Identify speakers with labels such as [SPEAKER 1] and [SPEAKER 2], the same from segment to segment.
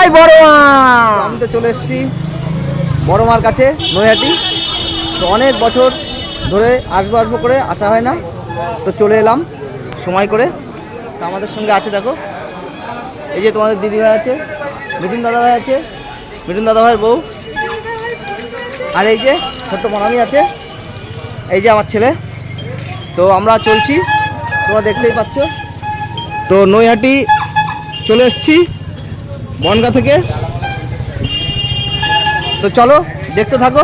[SPEAKER 1] জয় বড় মা। আমি তো চলে এসেছি বড় মার কাছে নৈহাটি। তো অনেক বছর ধরে আসবো করে আসা হয় না, তো চলে এলাম সময় করে। তো আমাদের সঙ্গে আছে দেখো, এই যে তোমাদের দিদিভাই আছে, মিঠুন দাদাভাই আছে, মিঠুন দাদাভাইয়ের বউ, আর এই যে ছোট্ট মনামি আছে, এই যে আমার ছেলে। তো আমরা চলছি, তোমরা দেখতেই পাচ্ছ। তো নৈহাটি চলে এসেছি বনগা থেকে। তো চলো দেখতে থাকো।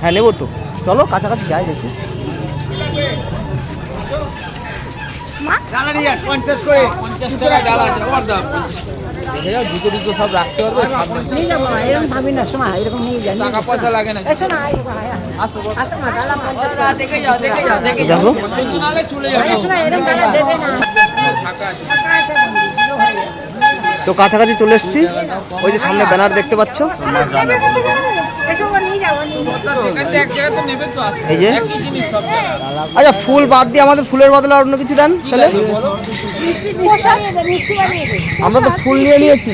[SPEAKER 1] হ্যাঁ নেবো তো, চলো কাছাকাছি যাই দেখি। জুতো সব রাখতে পারবে, টাকা পয়সা লাগে না। তো কাছাকাছি চলে এসেছি, ওই যে সামনে ব্যানার দেখতে পাচ্ছ। এই যে আচ্ছা, ফুল বাদ দিয়ে আমাদের ফুলের বদলে অন্য কিছু দেন তাহলে। আমরা তো ফুল নিয়ে নিয়েছি,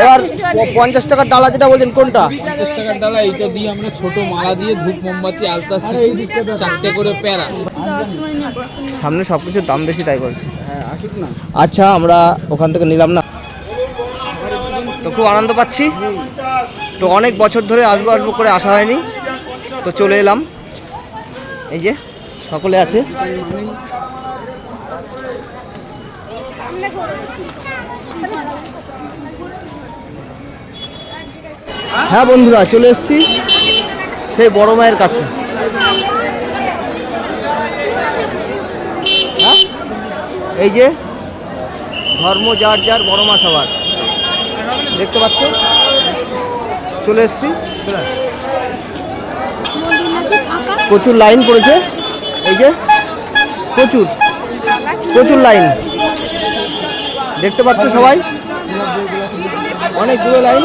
[SPEAKER 1] এবার 50 টাকার ডালা যেটা বলছেন কোনটা?
[SPEAKER 2] 50 টাকার ডালা এইটা দিয়ে আমরা ছোট মালা দিয়ে ধূপ মোমবাতি আলতা চারটে করে প্যারা।
[SPEAKER 1] সামনে সবকিছুর দাম বেশি তাই বলছি। আচ্ছা আমরা ওখান থেকে নিলাম না, তো খুব আনন্দ পাচ্ছি। তো অনেক বছর ধরে আসবো করে আসা হয়নি, তো চলে এলাম। এই যে সকলে আছে। হ্যাঁ বন্ধুরা, চলে এসেছি সেই বড় মায়ের কাছে। হ্যাঁ এই যে ধর্ম যার যার, বড় মা সবার, দেখতে পাচ্ছ। চলে এসেছি, প্রচুর লাইন পড়েছে, এই যে প্রচুর লাইন দেখতে পাচ্ছ সবাই, অনেক দূরে লাইন।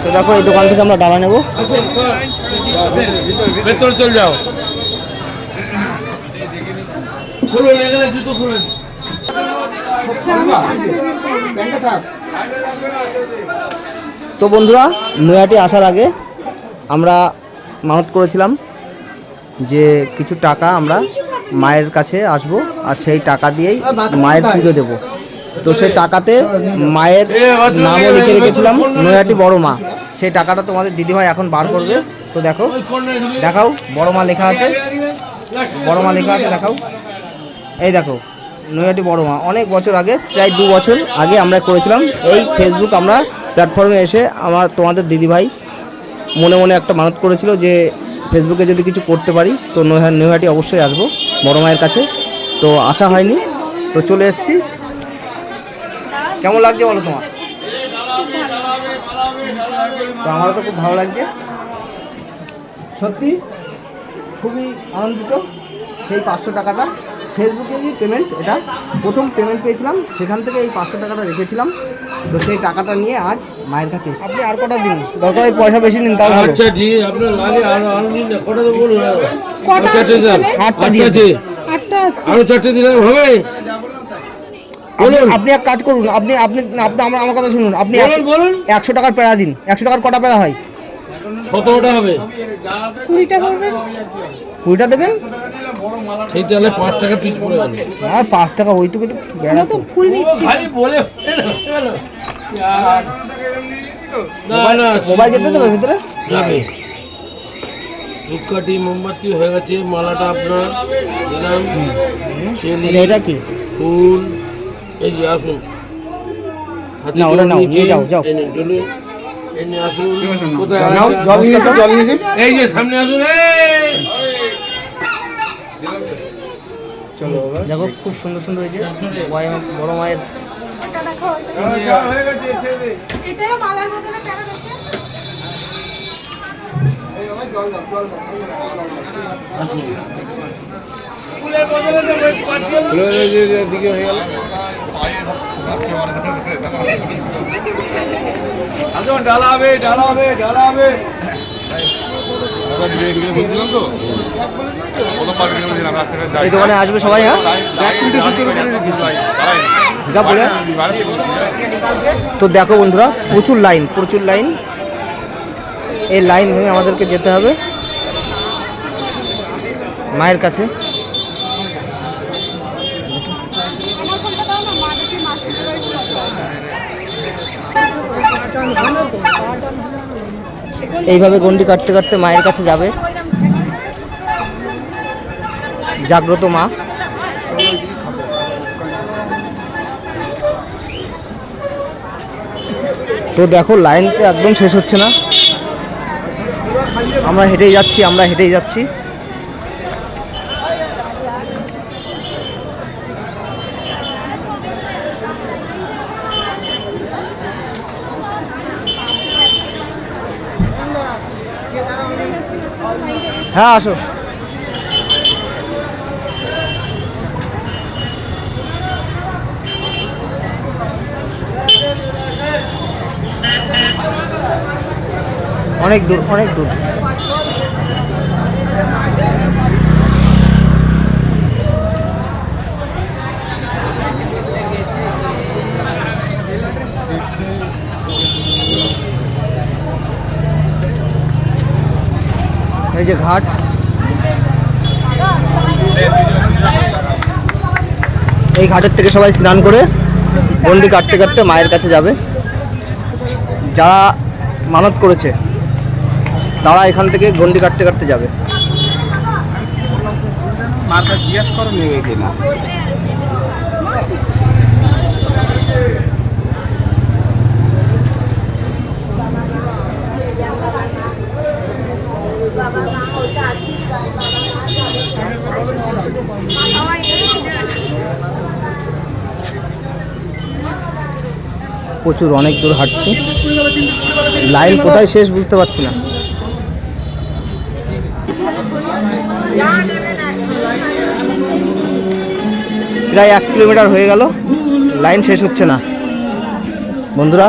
[SPEAKER 1] তো দেখো এই দোকান থেকে আমরা ডালা নেবো।
[SPEAKER 2] ভেতরে চলে যাও।
[SPEAKER 1] তো বন্ধুরা, নৈহাটি আসার আগে আমরা মানত করেছিলাম যে কিছু টাকা আমরা মায়ের কাছে আসব, আর সেই টাকা দিয়েই মায়ের পুজো দেব। তো সেই টাকাতে মায়ের নামও লিখে রেখেছিলাম, নৈহাটি বড় মা। সেই টাকাটা তোমাদের দিদিভাই এখন বার করবে। তো দেখো, দেখাও, বড় মা লেখা আছে, বড় মা লেখা আছে, দেখাও। এই দেখো নৈহাটি বড় মা। অনেক বছর আগে, প্রায় 2 বছর আগে আমরা করেছিলাম এই ফেসবুক আমরা প্ল্যাটফর্মে এসে। তোমাদের দিদিভাই মনে মনে একটা মানত করেছিল যে ফেসবুকে যদি কিছু করতে পারি তো নৈহাটি অবশ্যই আসবো বড় মায়ের কাছে। তো আসা হয়নি, তো চলে এসেছি। কেমন লাগছে বলো তোমার? তো আমারও তো খুব ভালো লাগছে, সত্যি খুবই আনন্দিত। সেই 500 টাকাটা ফেসবুকে পেমেন্ট, এটা প্রথম পেমেন্ট পেয়েছিলাম, সেখান থেকে এই 500 টাকাটা রেখেছিলাম। তো সেই টাকাটা নিয়ে আজ মায়ের কাছে এসেছি। আপনি আর কটা দিন, দরকার হয় পয়সা বেশি নিন তাও ভালো।
[SPEAKER 2] আচ্ছা ঠিক, আপনার লাগে আরো নিন, কটা দেব বলুন।
[SPEAKER 1] কটা দিয়েছে? 8টা আছে,
[SPEAKER 2] আরো 4টে দিলে হবে।
[SPEAKER 1] আপনি এক কাজ করুন, আপনি আমার কথা শুনুন। আপনি
[SPEAKER 2] বলুন
[SPEAKER 1] 100 টাকার পেড়া দিন। 100 টাকার কটা পেড়া হয়?
[SPEAKER 2] 17টা হবে।
[SPEAKER 3] 20টা করবেন,
[SPEAKER 1] 20টা দেবেন।
[SPEAKER 2] সেই তাহলে 5 টাকা পিস পড়ে গেল।
[SPEAKER 1] আর 5 টাকা ওইটুকু বেড়া তো
[SPEAKER 3] ফুল নিচ্ছি।
[SPEAKER 2] খালি বলে না
[SPEAKER 1] মোবাইল যেতে দেবে ভিতরে
[SPEAKER 2] যাবে। ধূপকাঠি মোমবাতি হয়ে গেছে, মালাটা আপনার দিলাম।
[SPEAKER 1] এটা কি
[SPEAKER 2] ফুল? এই যে আসুন,
[SPEAKER 1] না ওটা নাও, নিয়ে যাও যাও।
[SPEAKER 2] চলুন এনে আসুন। কোথায়? এই যে সামনে আসুন।
[SPEAKER 1] চলো দেখো, খুব সুন্দর সুন্দর এই যে বড় মায়ের।
[SPEAKER 3] এটাও মালার মতন কেন বসে?
[SPEAKER 2] ফুলের বদলে দিকে হয়ে গেল।
[SPEAKER 4] ডালা হবে
[SPEAKER 1] এই দোকানে আসবে সবাই। হ্যাঁ, যা বলে। তো দেখো বন্ধুরা, প্রচুর লাইন। এই লাইন ভেঙে আমাদেরকে যেতে হবে মায়ের কাছে। এইভাবে গন্ডি কাটতে কাটতে মায়ের কাছে যাবে জাগ্রত মা। তো দেখো লাইনটা একদম শেষ হচ্ছে না, আমরা হেঁটেই যাচ্ছি। হ্যাঁ আসো। অনেক দূর। এই যে ঘাট, এই ঘাটের থেকে সবাই স্নান করে গন্ডি কাটতে কাটতে মায়ের কাছে যাবে। যারা মানত করেছে তারা এখান থেকে গন্ডি কাটতে কাটতে যাবে। প্রচুর, অনেক দূর হাঁটছি, লাইন কোথায় শেষ বুঝতে পারছি না। প্রায় 1 কিলোমিটার হয়ে গেল, লাইন শেষ হচ্ছে না বন্ধুরা।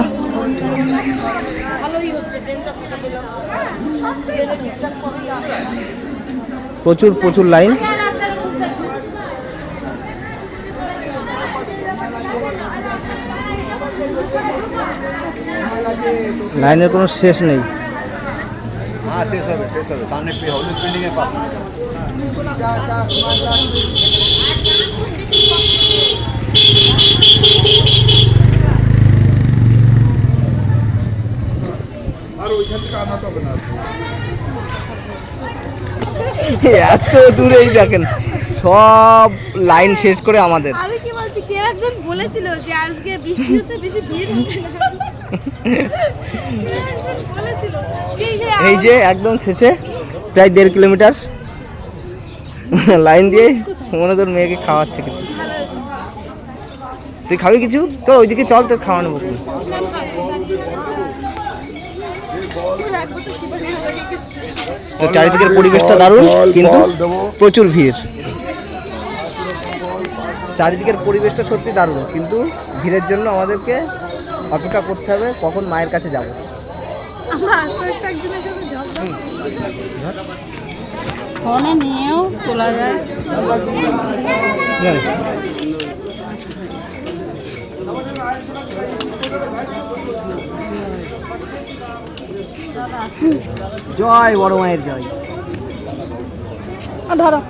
[SPEAKER 1] প্রচুর লাইন। লাইনের কোনো শেষ নেই।
[SPEAKER 4] শেষ হবে সামনে হলুদ বিল্ডিং এর পাশে। আর ওইখান থেকে আনা হবে না,
[SPEAKER 1] এত দূরেই দেখেন সব লাইন শেষ করে আমাদের।
[SPEAKER 3] আমি কি বলছি, কে একজন বলেছিল যে আজকে বৃষ্টি হচ্ছে, বেশি ভিড় হচ্ছে না।
[SPEAKER 1] এই যে একদম শেষে প্রায় 1.5 কিলোমিটার লাইন দিয়ে মনে তোর মেয়েকে খাওয়াচ্ছে কিছু। তুই খাবি কিছু? তো ওইদিকে চল, তোর খাওয়ানো বকুল। তো চারিদিকের পরিবেশটা দারুণ, কিন্তু প্রচুর ভিড়। চারিদিকের পরিবেশটা সত্যি দারুণ, কিন্তু ভিড়ের জন্য আমাদেরকে অপেক্ষা করতে হবে কখন মায়ের কাছে যাব।
[SPEAKER 3] ফোনে নিয়েও তোলা যায়।
[SPEAKER 1] জয় বড় মায়ের জয়।
[SPEAKER 3] ধরো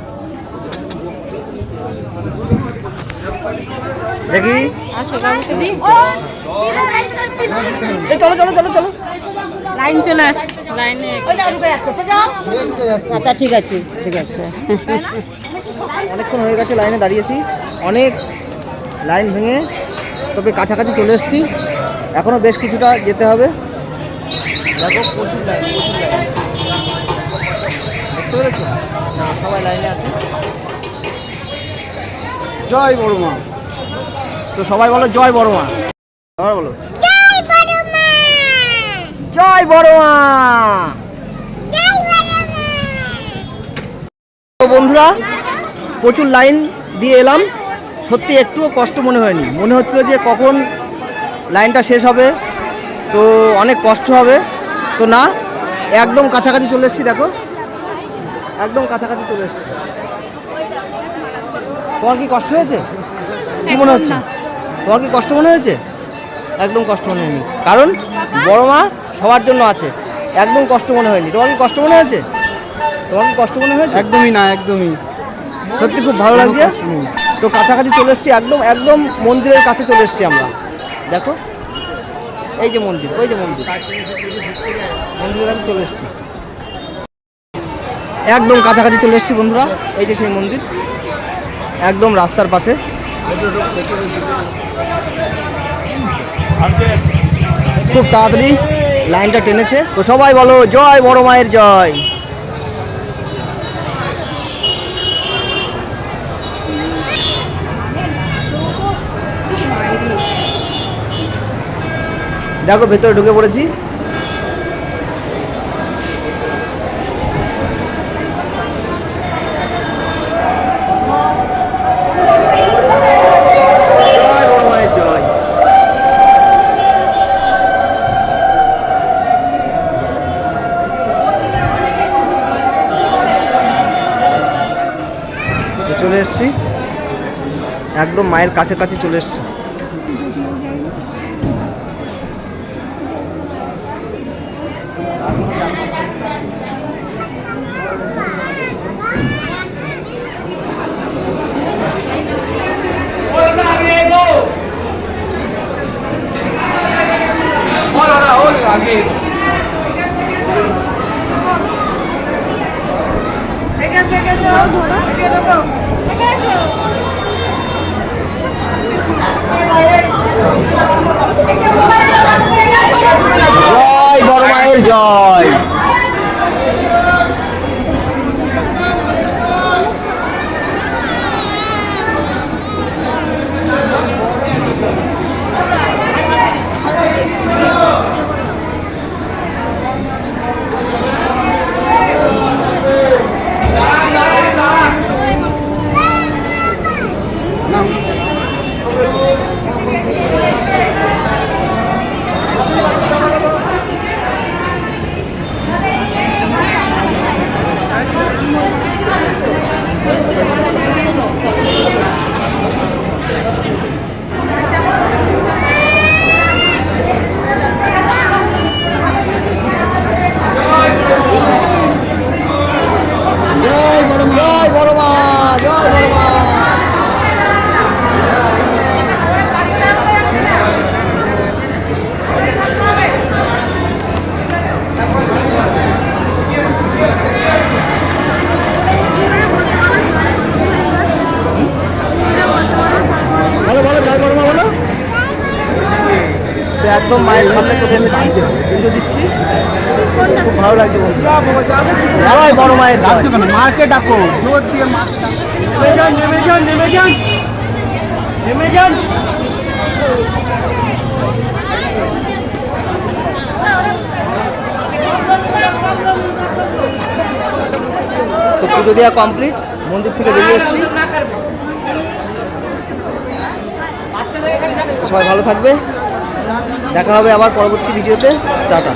[SPEAKER 1] দেখি, এই চলো।
[SPEAKER 3] লাইন চলে আস, লাইনে আচ্ছা, ঠিক আছে।
[SPEAKER 1] অনেকক্ষণ হয়ে গেছে লাইনে দাঁড়িয়েছি, অনেক লাইন ভেঙে তবে কাছাকাছি চলে এসেছি। এখনও বেশ কিছুটা যেতে হবে। দেখো প্রচুর লাইন দেখতে পেরেছো? সবাই লাইনে আছে।
[SPEAKER 4] জয় বড় মা।
[SPEAKER 1] তো সবাই বলো জয় বড় মা। সবাই বলো জয় বড় মা। তো বন্ধুরা, প্রচুর লাইন দিয়ে এলাম, সত্যি একটুও কষ্ট মনে হয়নি। মনে হচ্ছিল যে কখন লাইনটা শেষ হবে, তো অনেক কষ্ট হবে। তো না, একদম কাছাকাছি চলে এসেছি। দেখো একদম কাছাকাছি চলে এসছি। তোমার কি কষ্ট হয়েছে? কি মনে হচ্ছে? তোমার কি কষ্ট মনে হয়েছে? একদম কষ্ট মনে হয়নি, কারণ বড় মা সবার জন্য আছে। একদম কষ্ট মনে হয়নি। তোমার কি কষ্ট মনে হয়েছে? তোমার কি কষ্ট মনে হয়েছে?
[SPEAKER 2] একদমই না, একদমই।
[SPEAKER 1] সত্যি খুব ভালো লাগছে। তো কাছাকাছি চলে এসেছি, একদম একদম মন্দিরের কাছে চলে এসেছি আমরা। দেখো এই যে মন্দির, ওই যে মন্দির, মন্দিরের কাছে চলে এসেছি। একদম কাছাকাছি চলে এসেছি বন্ধুরা। এই যে সেই মন্দির, একদম রাস্তার পাশে। খুব তাড়াতাড়ি লাইনটা টেনেছে। তো সবাই বলো জয় বড় মায়ের জয়। দেখো ভেতরে ঢুকে পড়েছি। জয় বড় মায়ের জয়। চলে এসছি, একদম মায়ের কাছে কাছে চলে এসছি। জয় বড় মায়ের জয়। জয় বড় মা, জয় বড় মা। বলো বলো জয় বড় মা বলো। তো একদম মায়ের সামনে চলে এসেছি, পুজো দিচ্ছি। খুব ভালো লাগছে বন্ধু। জয় বড় মায়ের ডাকছো কেন? মাকে ডাকো, জোর দিয়ে মাকে ডাকো। নেমে যান, নেমে যান, নেমে যান, নেমে যান। তো পুজো দেওয়া কমপ্লিট, মন্দির থেকে বেরিয়ে এসেছি। সবাই ভালো থাকবে, দেখা হবে আবার পরবর্তী ভিডিওতে। টাটা।